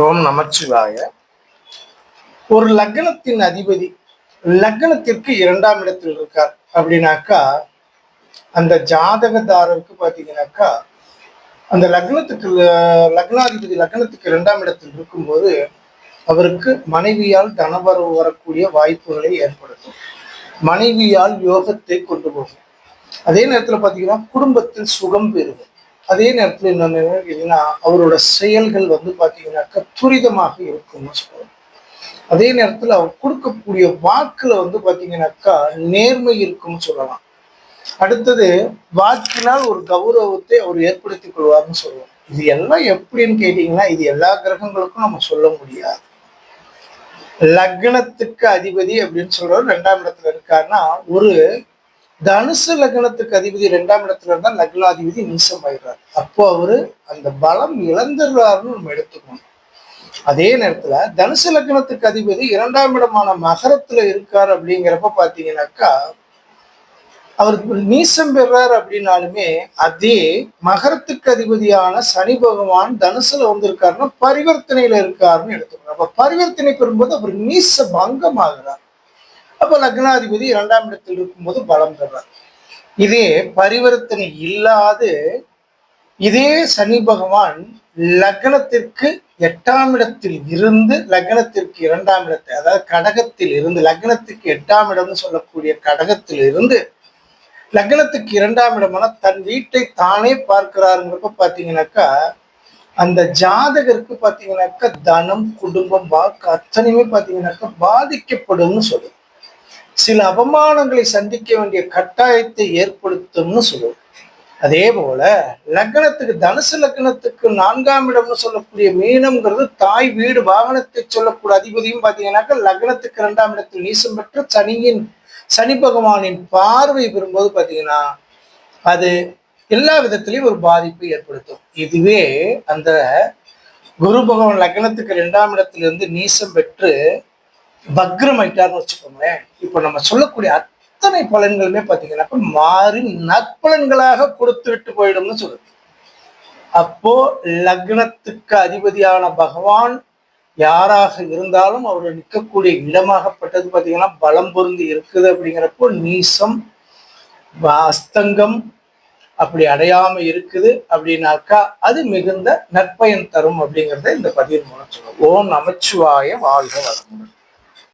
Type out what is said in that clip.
ஓம் நமச்சிவாய. ஒரு லக்னத்தின் அதிபதி லக்னத்திற்கு 2ஆம் இடத்தில் இருக்கார் அப்படின்னாக்கா, அந்த ஜாதகதாரருக்கு பார்த்தீங்கன்னாக்கா, அந்த லக்னாதிபதி லக்னத்துக்கு 2ஆம் இடத்தில் இருக்கும்போது அவருக்கு மனைவியால் தனவரவு வரக்கூடிய வாய்ப்புகளை ஏற்படுத்தும். மனைவியால் யோகத்தை கொண்டு போகும். அதே நேரத்தில் பார்த்தீங்கன்னா குடும்பத்தில் சுகம் பெறும். அதே நேரத்தில் என்னென்ன கேட்டீங்கன்னா, அவரோட செயல்கள் பார்த்தீங்கன்னாக்கா துரிதமாக இருக்கும்னு சொல்லுவோம். அதே நேரத்தில் அவர் கொடுக்கக்கூடிய வாக்குல பார்த்தீங்கன்னாக்கா நேர்மை இருக்கும்னு சொல்லலாம். அடுத்தது வாக்கினால் ஒரு கௌரவத்தை அவர் ஏற்படுத்திக் கொள்வார்னு சொல்லுவோம். இது எல்லாம் எப்படின்னு கேட்டீங்கன்னா, இது எல்லா கிரகங்களுக்கும் நம்ம சொல்ல முடியாது. லக்னத்துக்கு அதிபதி அப்படின்னு சொல்றவர் 2ஆம் இடத்துல இருக்காருன்னா, ஒரு தனுசு லக்னத்துக்கு அதிபதி 2ஆம் இடத்துல இருந்தா லக்னாதிபதி நீசமாயிடுறாரு. அப்போ அவரு அந்த பலம் இழந்துடுறாருன்னு நம்ம எடுத்துக்கணும். அதே நேரத்துல தனுசு லக்னத்துக்கு அதிபதி 2ஆம் இடமான மகரத்துல இருக்காரு அப்படிங்கிறப்ப பாத்தீங்கன்னாக்கா, அவருக்கு நீசம் பெறார் அப்படின்னாலுமே அதே மகரத்துக்கு அதிபதியான சனி பகவான் தனுசுல வந்திருக்காருன்னா பரிவர்த்தனையில இருக்காருன்னு எடுத்துக்கணும். அப்ப பரிவர்த்தனை பெறும்போது அவர் நீச பங்கம் ஆகிறார். அப்ப லக்னாதிபதி 2ஆம் இடத்தில் இருக்கும்போது பலம் பெறார். இதே பரிவர்த்தனை இல்லாது இதே சனி பகவான் லக்னத்திற்கு 8ஆம் இடத்தில் இருந்து லக்னத்திற்கு 2ஆம் இடத்தை, அதாவது கடகத்தில் இருந்து லக்னத்துக்கு 8ஆம் இடம்னு சொல்லக்கூடிய கடகத்தில் இருந்து லக்னத்துக்கு 2ஆம் இடமான தன் வீட்டை தானே பார்க்கிறாருங்கிறப்ப பாத்தீங்கன்னாக்கா, அந்த ஜாதகருக்கு பாத்தீங்கன்னாக்கா தனம், குடும்பம், வாக்கு அத்தனையுமே பாத்தீங்கன்னாக்கா பாதிக்கப்படும்னு சொல்லுது. சில அவமானங்களை சந்திக்க வேண்டிய கட்டாயத்தை ஏற்படுத்தும்னு சொல்லுவோம். அதே போல லக்னத்துக்கு தனுசு லக்னத்துக்கு 4ஆம் இடம்னு சொல்லக்கூடிய மீனம்ங்கிறது தாய் வீடு வாகனத்தை சொல்லக்கூடிய அதிபதியும் பாத்தீங்கன்னாக்கா லக்னத்துக்கு 2ஆம் இடத்தில் நீசம் பெற்று சனி பகவானின் பார்வை பெறும்போது பாத்தீங்கன்னா அது எல்லா விதத்திலையும் ஒரு பாதிப்பை ஏற்படுத்தும். இதுவே அந்த குரு பகவான் லக்னத்துக்கு 2ஆம் இடத்திலிருந்து நீசம் பெற்று வக்ரம் ஆயிட்டார்னு வச்சுக்கோங்களேன். இப்ப நம்ம சொல்லக்கூடிய அத்தனை பலன்களுமே பாத்தீங்கன்னாக்கா மாறி நற்பலன்களாக கொடுத்து விட்டு போயிடும்னு சொல்லுது. அப்போ லக்னத்துக்கு அதிபதியான பகவான் யாராக இருந்தாலும் அவர் நிற்கக்கூடிய இடமாகப்பட்டது பாத்தீங்கன்னா பலம் பொருந்தி இருக்குது. அப்படிங்கிறப்போ நீசம், அஸ்தங்கம் அப்படி அடையாம இருக்குது அப்படின்னாக்கா அது மிகுந்த நற்பயன் தரும் அப்படிங்கிறத இந்த பதிவின் மூலம் சொல்லுவோம். ஓம் நமச்சிவாய, வாழ்க வளமுடன்.